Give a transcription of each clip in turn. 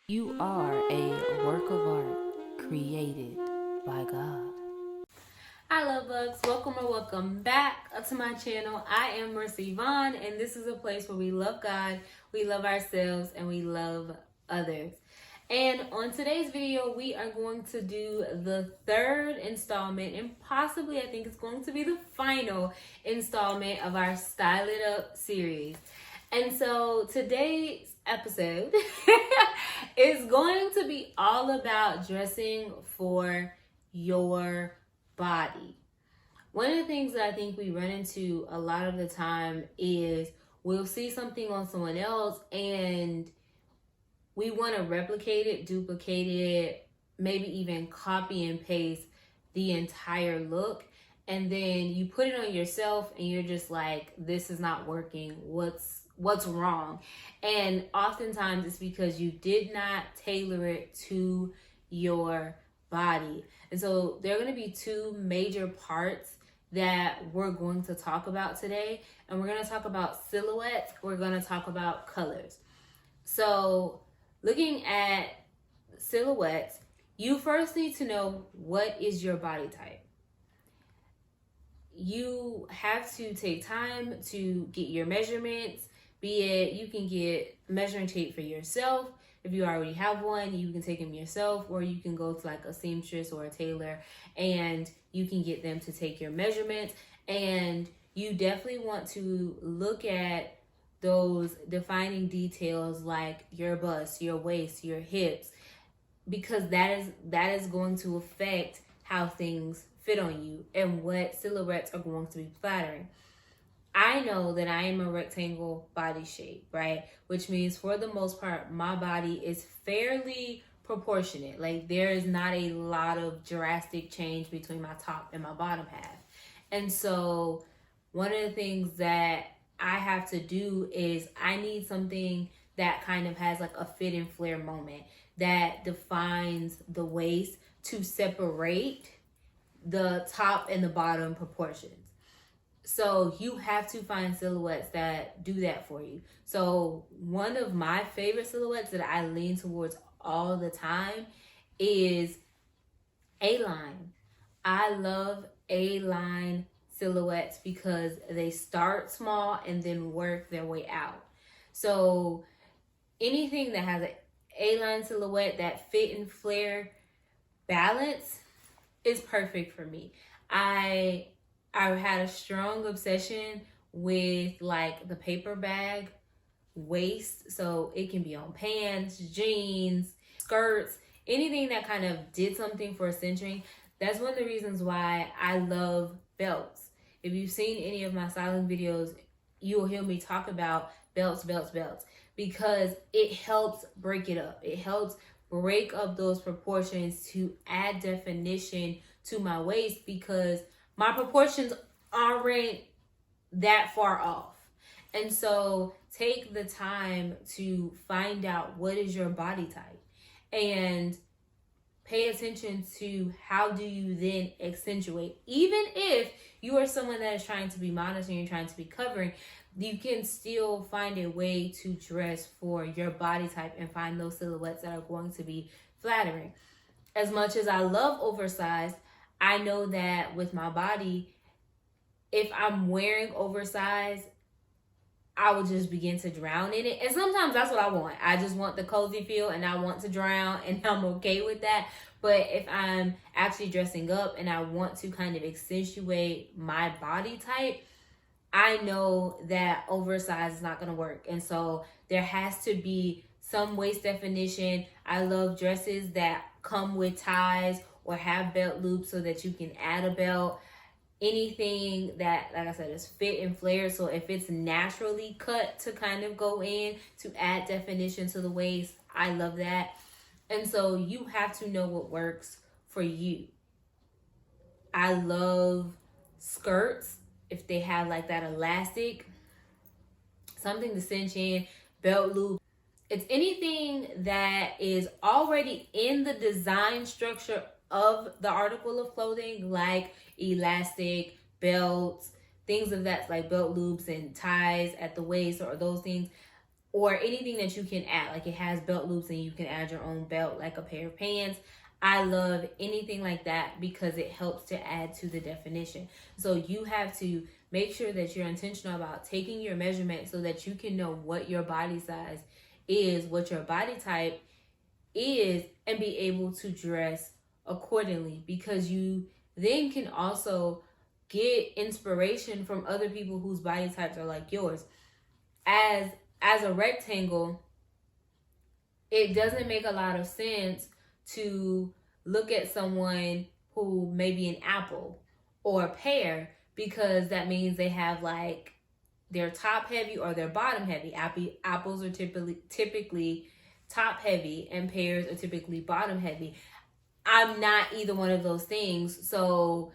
You are a work of art created by God. Hi Lovebugs, welcome back to my channel. I am Mercy Vaughn, and this is a place where we love God, we love ourselves, and we love others. And on today's video, we are going to do the third installment, and possibly I think it's going to be the final installment of our Style It Up series. And so today's episode is going to be all about dressing for your body. One of the things that I think we run into a lot of the time is we'll see something on someone else and we want to replicate it, duplicate it, maybe even copy and paste the entire look. And then you put it on yourself and you're just like, this is not working. What's wrong? And oftentimes it's because you did not tailor it to your body. And so there are going to be two major parts that we're going to talk about today. And we're going to talk about silhouettes. We're going to talk about colors. So looking at silhouettes, you first need to know what is your body type. You have to take time to get your measurements, be it you can get measuring tape for yourself. If you already have one, you can take them yourself, or you can go to like a seamstress or a tailor and you can get them to take your measurements. And you definitely want to look at those defining details like your bust, your waist, your hips, because that is going to affect how things fit on you and what silhouettes are going to be flattering. I know that I am a rectangle body shape, right? Which means for the most part, my body is fairly proportionate. Like there is not a lot of drastic change between my top and my bottom half. And so one of the things that I have to do is I need something that kind of has like a fit and flare moment that defines the waist to separate the top and the bottom proportions. So you have to find silhouettes that do that for you. So one of my favorite silhouettes that I lean towards all the time is A-line. I love A-line silhouettes because they start small and then work their way out. So anything that has an A-line silhouette, that fit and flare balance is perfect for me. I had a strong obsession with like the paper bag waist. So it can be on pants, jeans, skirts, anything that kind of did something for centering. That's one of the reasons why I love belts. If you've seen any of my styling videos, you will hear me talk about belts, because it helps break it up. It helps break up those proportions to add definition to my waist because my proportions aren't that far off. And so take the time to find out what is your body type and pay attention to how do you then accentuate. Even if you are someone that is trying to be modest and you're trying to be covering, you can still find a way to dress for your body type and find those silhouettes that are going to be flattering. As much as I love oversized, I know that with my body, if I'm wearing oversized, I will just begin to drown in it. And sometimes that's what I want. I just want the cozy feel and I want to drown and I'm okay with that. But if I'm actually dressing up and I want to kind of accentuate my body type, I know that oversized is not going to work. And so there has to be some waist definition. I love dresses that come with ties or have belt loops so that you can add a belt. Anything that, like I said, is fit and flare. So if it's naturally cut to kind of go in to add definition to the waist, I love that. And so you have to know what works for you. I love skirts if they have like that elastic, something to cinch in, belt loop. It's anything that is already in the design structure of the article of clothing, like elastic, belts, things of that, like belt loops and ties at the waist or those things, or anything that you can add. Like it has belt loops and you can add your own belt, like a pair of pants. I love anything like that because it helps to add to the definition. So you have to make sure that you're intentional about taking your measurement so that you can know what your body size is, what your body type is, and be able to dress accordingly, because you then can also get inspiration from other people whose body types are like yours. As a rectangle, it doesn't make a lot of sense to look at someone who may be an apple or a pear, because that means they have like they're top heavy or they're bottom heavy. Apples are typically top heavy and pears are typically bottom heavy. I'm not either one of those things. So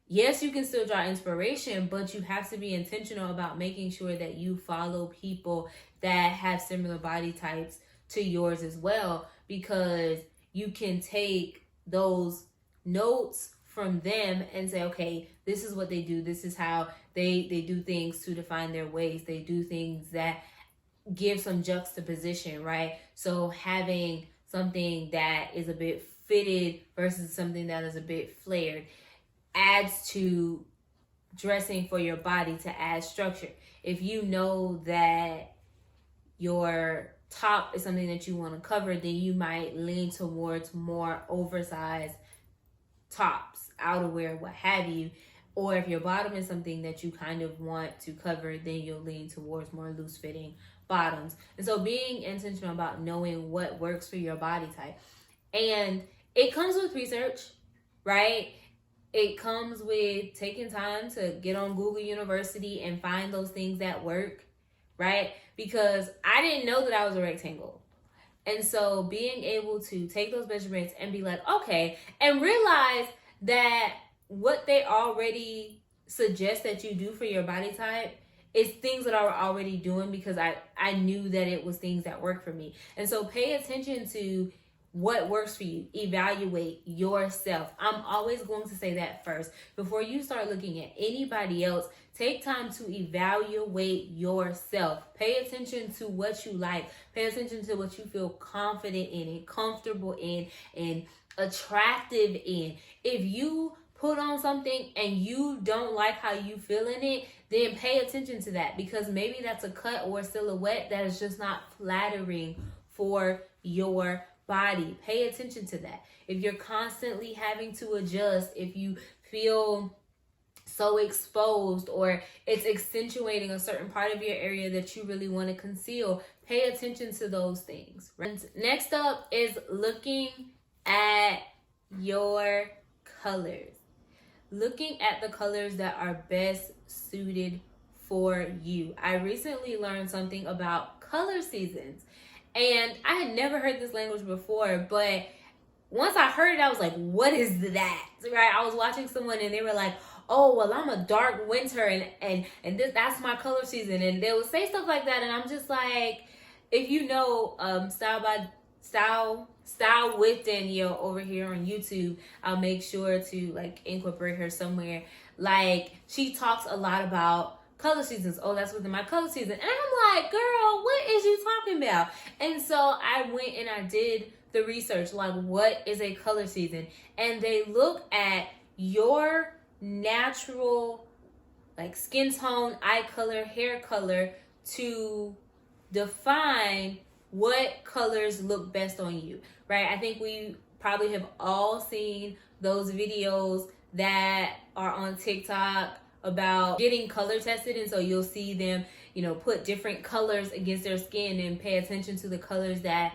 yes, you can still draw inspiration, but you have to be intentional about making sure that you follow people that have similar body types to yours as well, because you can take those notes from them and say, okay, this is what they do. This is how they do things to define their waist. They do things that give some juxtaposition, right? So having something that is a bit fitted versus something that is a bit flared adds to dressing for your body to add structure. If you know that your top is something that you want to cover, then you might lean towards more oversized tops, outerwear, what have you. Or if your bottom is something that you kind of want to cover, then you'll lean towards more loose fitting bottoms. And so being intentional about knowing what works for your body type. And it comes with research, right? It comes with taking time to get on Google University and find those things that work, right? Because I didn't know that I was a rectangle. And so being able to take those measurements and be like, okay, and realize that what they already suggest that you do for your body type is things that I were already doing, because I knew that it was things that work for me. And so pay attention to what works for you. Evaluate yourself. I'm always going to say that first. Before you start looking at anybody else, take time to evaluate yourself. Pay attention to what you like. Pay attention to what you feel confident in and comfortable in and attractive in. If you put on something and you don't like how you feel in it, then pay attention to that, because maybe that's a cut or a silhouette that is just not flattering for your body. Pay attention to that. If you're constantly having to adjust, if you feel so exposed or it's accentuating a certain part of your area that you really want to conceal, pay attention to those things. Right? And next up is looking at your colors. Looking at the colors that are best suited for you. I recently learned something about color seasons, and I had never heard this language before, but once I heard it, I was like, what is that? Right? I was watching someone and they were like, oh, well, I'm a dark winter and that's my color season. And they would say stuff like that. And I'm just like, if you know Style with Danielle over here on YouTube, I'll make sure to like incorporate her somewhere. Like, she talks a lot about color seasons. Oh, that's within my color season. And I'm like, girl, what is you talking about? And so I went and I did the research, like, what is a color season? And they look at your natural like skin tone, eye color, hair color to define what colors look best on you, right? I think we probably have all seen those videos that are on TikTok about getting color tested. And so you'll see them, put different colors against their skin and pay attention to the colors that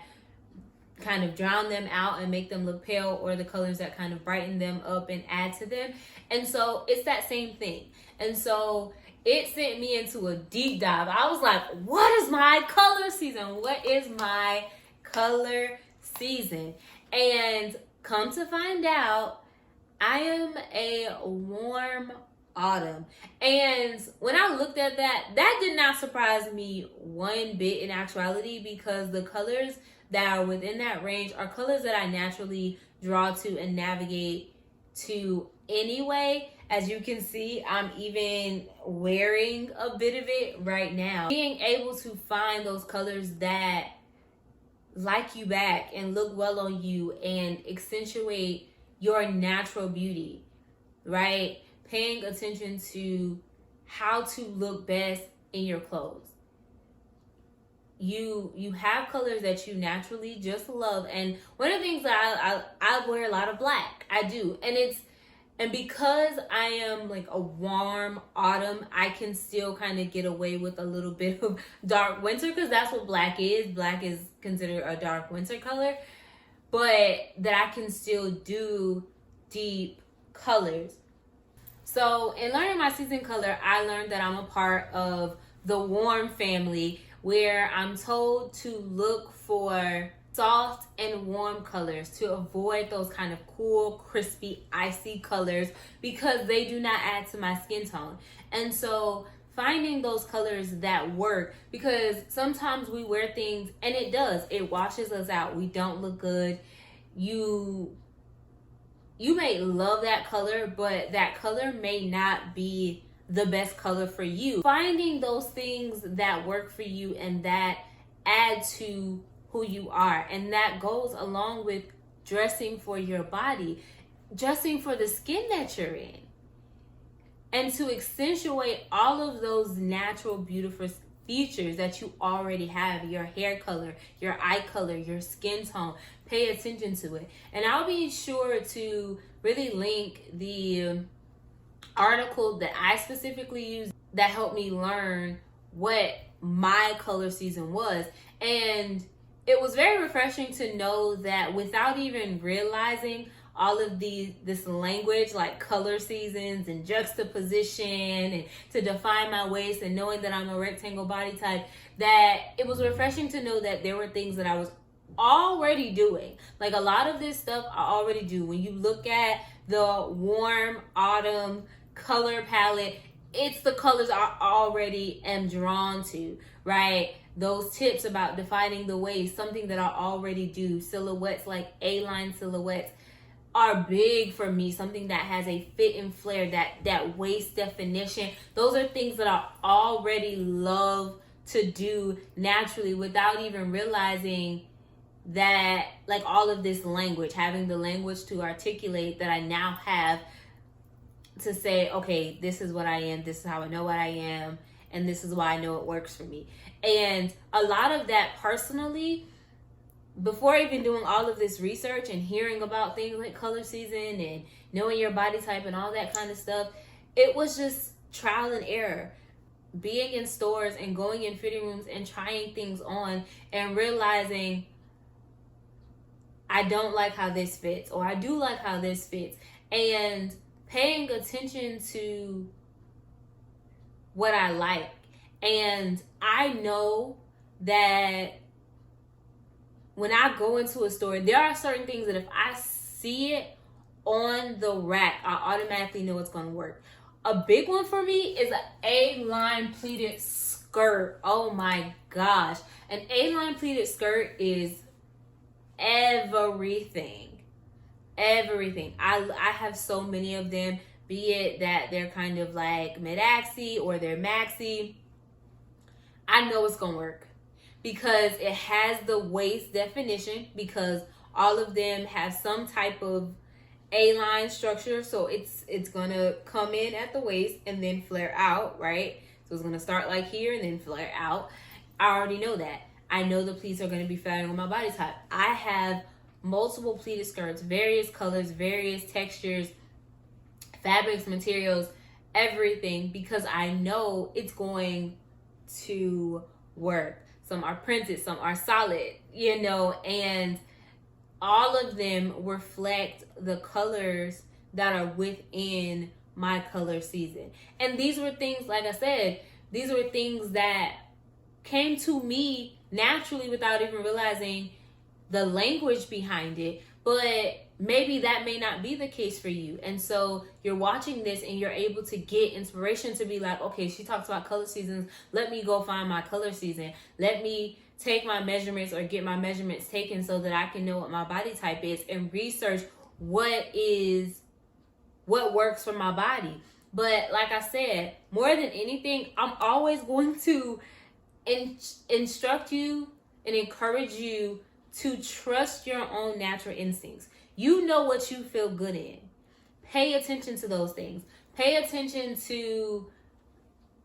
kind of drown them out and make them look pale, or the colors that kind of brighten them up and add to them. And so it's that same thing. And so it sent me into a deep dive. I was like, what is my color season? What is my color season? And come to find out, I am a warm autumn. And when I looked at that did not surprise me one bit in actuality, because the colors that are within that range are colors that I naturally draw to and navigate to anyway. As you can see, I'm even wearing a bit of it right now. Being able to find those colors that like you back and look well on you and accentuate your natural beauty, right? Paying attention to how to look best in your clothes. You have colors that you naturally just love, and one of the things that I wear a lot of black. I do, and because I am like a warm autumn, I can still kind of get away with a little bit of dark winter, because that's what black is. Black is considered a dark winter color, but that I can still do deep colors. So in learning my season color, I learned that I'm a part of the warm family, where I'm told to look for soft and warm colors to avoid those kind of cool, crispy, icy colors, because they do not add to my skin tone. And so finding those colors that work, because sometimes we wear things and it washes us out. We don't look good. You may love that color, but that color may not be the best color for you. Finding those things that work for you and that add to who you are, and that goes along with dressing for your body, dressing for the skin that you're in, and to accentuate all of those natural beautiful features that you already have: your hair color, your eye color, your skin tone. Pay attention to it. And I'll be sure to really link the article that I specifically used that helped me learn what my color season was. And it was very refreshing to know that without even realizing all of this language like color seasons and juxtaposition, and to define my waist, and knowing that I'm a rectangle body type, that it was refreshing to know that there were things that I was already doing. Like a lot of this stuff I already do. When you look at the warm autumn color palette, it's the colors I already am drawn to, right? Those tips about defining the waist, something that I already do. Silhouettes like A-line silhouettes are big for me. Something that has a fit and flare, that waist definition. Those are things that I already love to do naturally without even realizing that, like, all of this language, having the language to articulate that I now have to say, okay, this is what I am, this is how I know what I am, and this is why I know it works for me. And a lot of that personally, before even doing all of this research and hearing about things like color season and knowing your body type and all that kind of stuff, it was just trial and error. Being in stores and going in fitting rooms and trying things on and realizing I don't like how this fits, or I do like how this fits, and paying attention to what I like. And I know that when I go into a store, there are certain things that if I see it on the rack, I automatically know it's going to work. A big one for me is an A-line pleated skirt. Oh my gosh. An A-line pleated skirt is everything. I have so many of them, be it that they're kind of like mid-axi or they're maxi. I know it's gonna work because it has the waist definition, because all of them have some type of A-line structure. So it's gonna come in at the waist and then flare out, right? So it's gonna start like here and then flare out. I already know that. I know the pleats are gonna be flattering on my body type. I have multiple pleated skirts, various colors, various textures, fabrics, materials, everything, because I know it's going to work. Some are printed, some are solid, and all of them reflect the colors that are within my color season. And these were things, like I said, these were things that came to me naturally without even realizing the language behind it. But maybe that may not be the case for you. And so you're watching this and you're able to get inspiration to be like, okay, she talks about color seasons. Let me go find my color season. Let me take my measurements or get my measurements taken so that I can know what my body type is, and research what is what works for my body. But like I said, more than anything, I'm always going to instruct you and encourage you to trust your own natural instincts. You know what you feel good in. Pay attention to those things. Pay attention to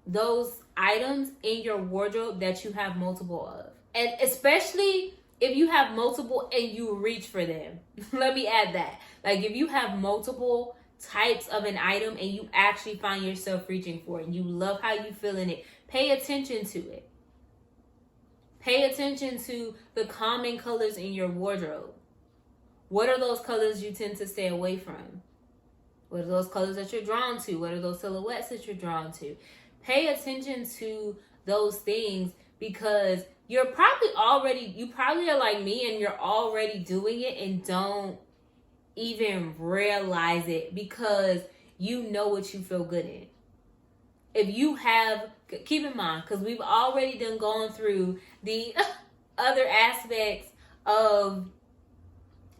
those items in your wardrobe that you have multiple of. And especially if you have multiple and you reach for them. Let me add that. Like if you have multiple types of an item and you actually find yourself reaching for it and you love how you feel in it, pay attention to it. Pay attention to the common colors in your wardrobe. What are those colors you tend to stay away from? What are those colors that you're drawn to? What are those silhouettes that you're drawn to? Pay attention to those things because you probably are like me and you're already doing it and don't even realize it because you know what you feel good in. If you have, keep in mind, because we've already done gone through the other aspects of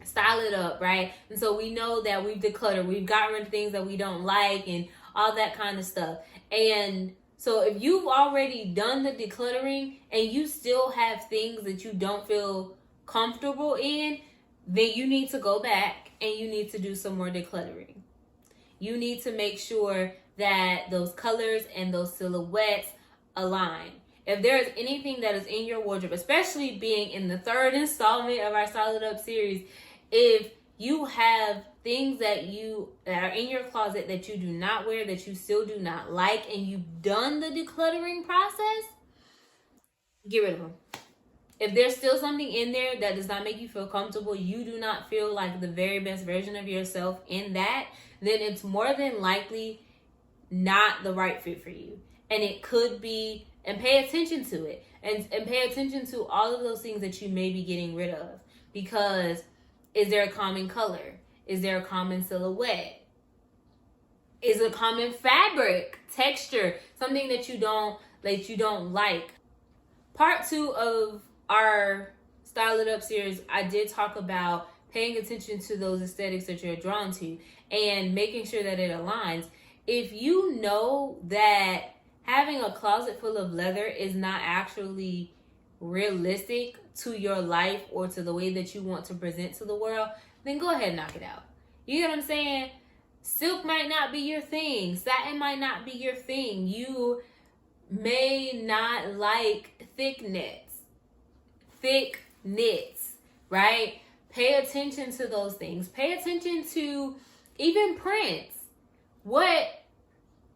style it up, right? And so we know that we've decluttered, we've gotten rid of things that we don't like and all that kind of stuff. And so if you've already done the decluttering and you still have things that you don't feel comfortable in, then you need to go back and you need to do some more decluttering. You need to make sure that those colors and those silhouettes align. If there is anything that is in your wardrobe, especially being in the third installment of our Style It Up series, if you have things that are in your closet that you do not wear, that you still do not like, and you've done the decluttering process, get rid of them. If there's still something in there that does not make you feel comfortable, you do not feel like the very best version of yourself in that, then it's more than likely not the right fit for you. And it could be, and pay attention to it. And pay attention to all of those things that you may be getting rid of. Because is there a common color? Is there a common silhouette? Is it a common fabric, texture, something that you don't like? Part 2 of our Style It Up series, I did talk about paying attention to those aesthetics that you're drawn to and making sure that it aligns. If you know that having a closet full of leather is not actually realistic to your life or to the way that you want to present to the world, then go ahead and knock it out. You know what I'm saying? Silk might not be your thing. Satin might not be your thing. You may not like thick knits, right? Pay attention to those things. Pay attention to even prints. What,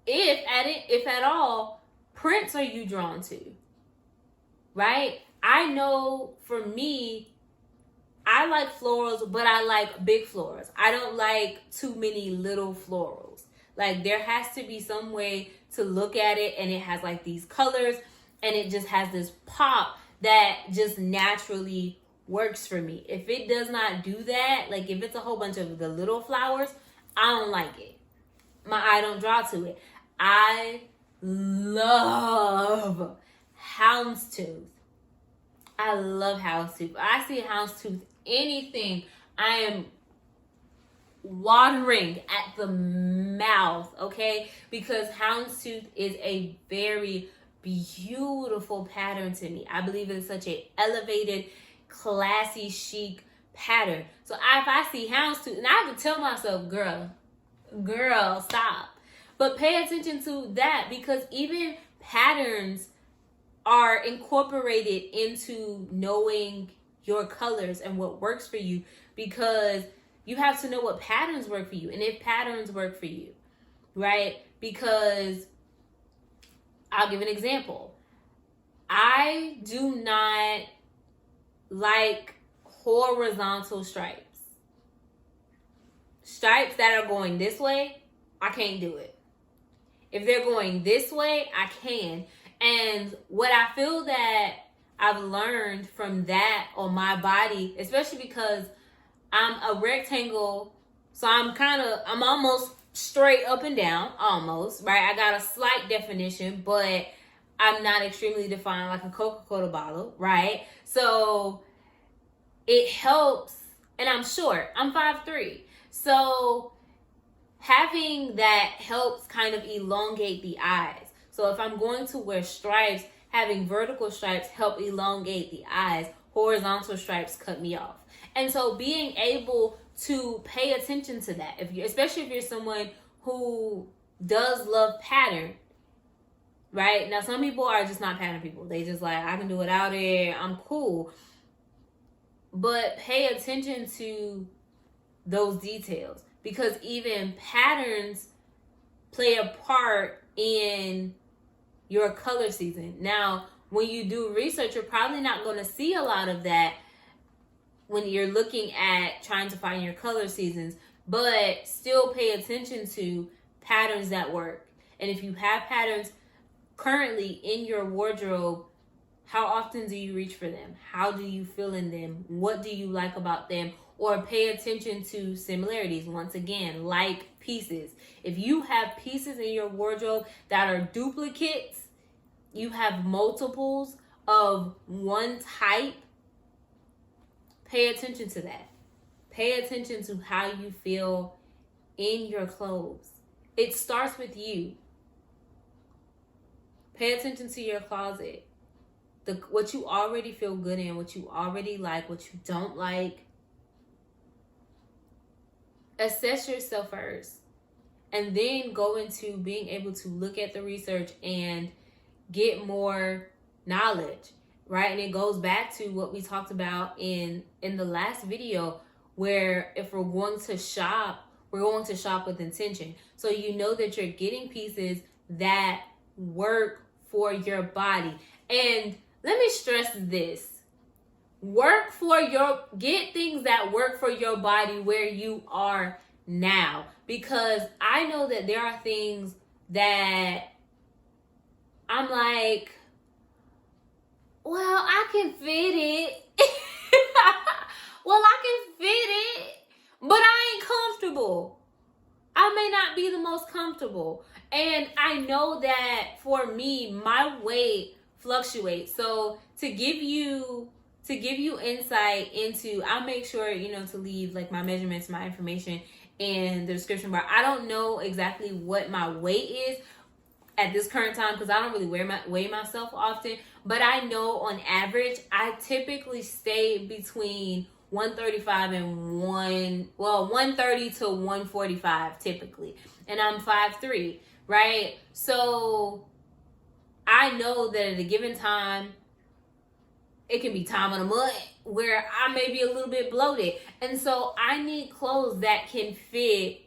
if at all, prints are you drawn to? Right? I know for me, I like florals, but I like big florals. I don't like too many little florals. Like there has to be some way to look at it and it has like these colors and it just has this pop that just naturally works for me. If it does not do that, like if it's a whole bunch of the little flowers, I don't like it. My eye don't draw to it. I love houndstooth. I love houndstooth. I see houndstooth anything, I am watering at the mouth, okay? Because houndstooth is a very beautiful pattern to me. I believe it's such a elevated, classy, chic pattern. So if I see houndstooth, and I have to tell myself, girl, stop. But pay attention to that because even patterns are incorporated into knowing your colors and what works for you, because you have to know what patterns work for you and if patterns work for you, right? Because I'll give an example. I do not like horizontal stripes. Stripes that are going this way, I can't do it. If they're going this way, I can. And what I feel that I've learned from that on my body, especially because I'm a rectangle, so I'm almost straight up and down, almost, right? I got a slight definition, but I'm not extremely defined like a Coca-Cola bottle, right? So it helps, and I'm short. I'm 5'3". So having that helps kind of elongate the eyes. So if I'm going to wear stripes, having vertical stripes help elongate the eyes. Horizontal stripes cut me off. And so being able to pay attention to that, especially if you're someone who does love pattern, right? Now, some people are just not pattern people. They just like, I can do without it. I'm cool. But pay attention to those details, because even patterns play a part in your color season. Now, when you do research, you're probably not going to see a lot of that when you're looking at trying to find your color seasons, but still pay attention to patterns that work. And if you have patterns currently in your wardrobe, how often do you reach for them? How do you feel in them? What do you like about them? Or pay attention to similarities. Once again, like pieces. If you have pieces in your wardrobe that are duplicates, you have multiples of one type, pay attention to that. Pay attention to how you feel in your clothes. It starts with you. Pay attention to your closet. What you already feel good in, what you already like, what you don't like. Assess yourself first, and then go into being able to look at the research and get more knowledge, right? And it goes back to what we talked about in the last video, where if we're going to shop, we're going to shop with intention. So you know that you're getting pieces that work for your body. And let me stress this. Get things that work for your body where you are now. Because I know that there are things that I'm like, well, I can fit it. Well, I can fit it, but I ain't comfortable. I may not be the most comfortable. And I know that for me, my weight fluctuates. So to give you insight into, I'll make sure, to leave like my measurements, my information in the description bar. I don't know exactly what my weight is at this current time, because I don't really weigh myself often, but I know on average, I typically stay between 135 and 130 to 145 typically. And I'm 5'3", right? So I know that at a given time, it can be time of the month where I may be a little bit bloated. And so I need clothes that can fit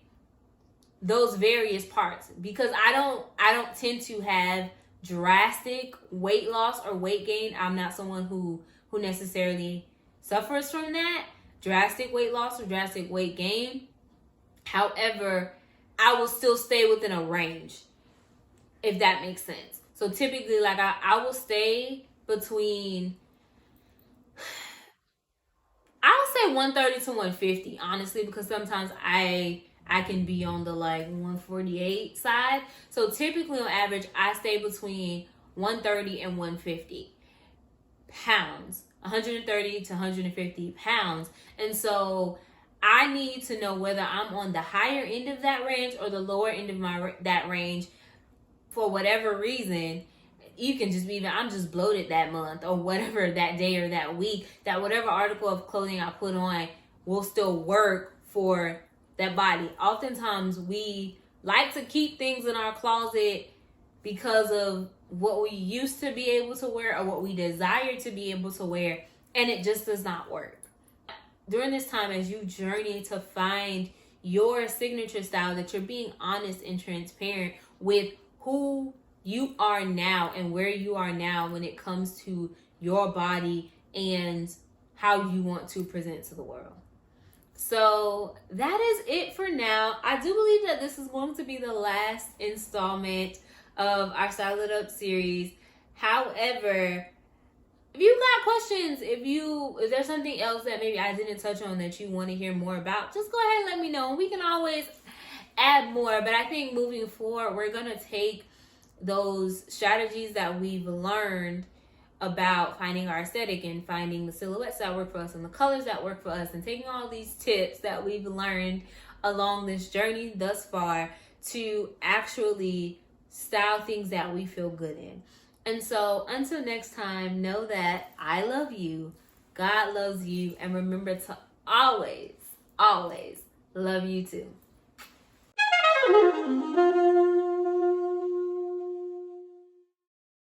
those various parts, because I don't tend to have drastic weight loss or weight gain. I'm not someone who necessarily suffers from that drastic weight loss or drastic weight gain. However, I will still stay within a range, if that makes sense. So typically, like I will stay between, I'll say 130 to 150, honestly, because sometimes I can be on the like 148 side. So typically on average, I stay between 130 and 150 pounds, 130 to 150 pounds. And so I need to know whether I'm on the higher end of that range or the lower end of that range for whatever reason. You can just be, I'm just bloated that month or whatever, that day or that week, that whatever article of clothing I put on will still work for that body. Oftentimes we like to keep things in our closet because of what we used to be able to wear or what we desire to be able to wear, and it just does not work. During this time, as you journey to find your signature style, that you're being honest and transparent with who you are now and where you are now when it comes to your body and how you want to present to the world. So that is it for now. I do believe that this is going to be the last installment of our Style It Up series. However, if you got questions, if there's something else that maybe I didn't touch on that you want to hear more about, just go ahead and let me know. We can always add more. But I think moving forward, we're going to take those strategies that we've learned about finding our aesthetic and finding the silhouettes that work for us and the colors that work for us, and taking all these tips that we've learned along this journey thus far to actually style things that we feel good in. And so until next time, know that I love you, God loves you, and remember to always, always love you too.